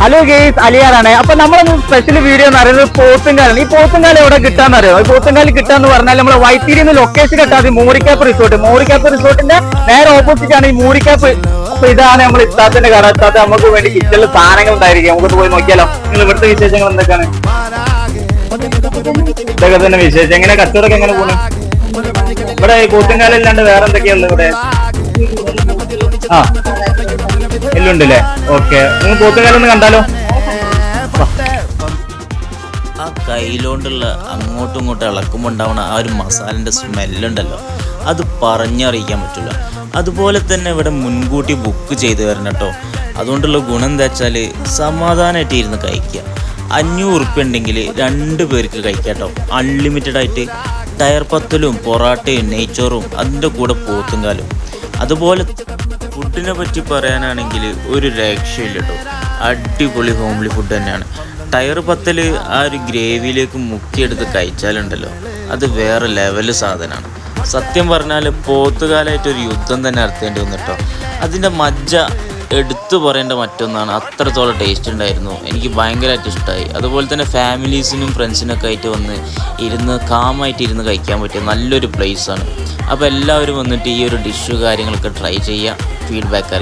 Hello guys, അലിയാറാണ്. അപ്പൊ നമ്മളൊന്ന് special video എന്ന് പറയുന്നത് പോത്തുംകാലാണ്. ഈ പോത്തുംകാലം എവിടെ കിട്ടാന്ന് അറിയോ? ഈ പോത്തുംകാലി കിട്ടാന്ന് പറഞ്ഞാൽ നമ്മൾ വൈത്തിരിന്ന് ലൊക്കേഷൻ കിട്ടാതെ മൂറിക്കാപ്പ് റിസോർട്ടിന്റെ നേരെ ഓപ്പോസിറ്റ് ആണ് ഈ മൂറിക്കാപ്പ്. അപ്പൊ ഇതാണ് നമ്മൾ ഇത്താത്തിന്റെ കട. ഇത്താത്ത നമുക്ക് വേണ്ടി കിച്ചണിൽ സാധനങ്ങൾ ഉണ്ടായിരിക്കും. നമുക്ക് പോയി നോക്കിയാലോ. നിങ്ങൾ ഇവിടുത്തെ വിശേഷങ്ങൾ എന്തൊക്കെയാണ്? ഇതൊക്കെ തന്നെ വിശേഷം. എങ്ങനെ കച്ചവടമൊക്കെ എങ്ങനെ പോണു? ഇവിടെ ഈ പോത്തുംകാലം ഇല്ലാണ്ട് വേറെ എന്തൊക്കെയുള്ളത് ഇവിടെ? ആ, എല്ലുണ്ടല്ലേ? ഓക്കെ, നിങ്ങൾ പോത്തുംകാലം ഒന്ന് കണ്ടാലോ? ആ കയ്യിലോണ്ടുള്ള അങ്ങോട്ടും ഇങ്ങോട്ടും ഇളക്കുമ്പോൾ ഉണ്ടാവുന്ന ആ ഒരു മസാലൻ്റെ സ്മെല്ലുണ്ടല്ലോ, അത് പറഞ്ഞറിയിക്കാൻ പറ്റില്ല. അതുപോലെ തന്നെ ഇവിടെ മുൻകൂട്ടി ബുക്ക് ചെയ്ത് വരണം കേട്ടോ. അതുകൊണ്ടുള്ള ഗുണം എന്താ വെച്ചാൽ സമാധാനമായിട്ട് ഇരുന്ന് കഴിക്കുക. 500 ഉറുപ്പ്യ ഉണ്ടെങ്കിൽ 2 പേർക്ക് കഴിക്കാം കേട്ടോ, അൺലിമിറ്റഡ് ആയിട്ട്. ടയർ പത്തലും പൊറാട്ടയും നെയ്ച്ചോറും അതിൻ്റെ കൂടെ പോത്തുംകാലും. അതുപോലെ ഫുഡിനെ പറ്റി പറയാനാണെങ്കിൽ ഒരു രക്ഷയില്ല കേട്ടോ, അടിപൊളി ഹോംലി ഫുഡ് തന്നെയാണ്. ടയർ പത്തൽ ആ ഒരു ഗ്രേവിയിലേക്ക് മുക്കിയെടുത്ത് കഴിച്ചാലുണ്ടല്ലോ, അത് വേറെ ലെവല് സാധനമാണ്. സത്യം പറഞ്ഞാൽ പോത്തുകാലായിട്ടൊരു യുദ്ധം തന്നെ നടത്തേണ്ടി വന്നു കേട്ടോ. അതിൻ്റെ മജ്ജ എടുത്തു പറയേണ്ട മറ്റൊന്നാണ്. അത്രത്തോളം ടേസ്റ്റ് ഉണ്ടായിരുന്നു, എനിക്ക് ഭയങ്കരമായിട്ട് ഇഷ്ടമായി. അതുപോലെ തന്നെ ഫാമിലീസിനും ഫ്രണ്ട്സിനൊക്കെ ആയിട്ട് വന്ന് ഇരുന്ന് കാമായിട്ട് ഇരുന്ന് കഴിക്കാൻ പറ്റിയ നല്ലൊരു പ്ലേസാണ്. അപ്പോൾ എല്ലാവരും വന്നിട്ട് ഈ ഒരു ഡിഷ് കാര്യങ്ങളൊക്കെ ട്രൈ ചെയ്യുക, ഫീഡ്ബാക്ക് അറിയാം.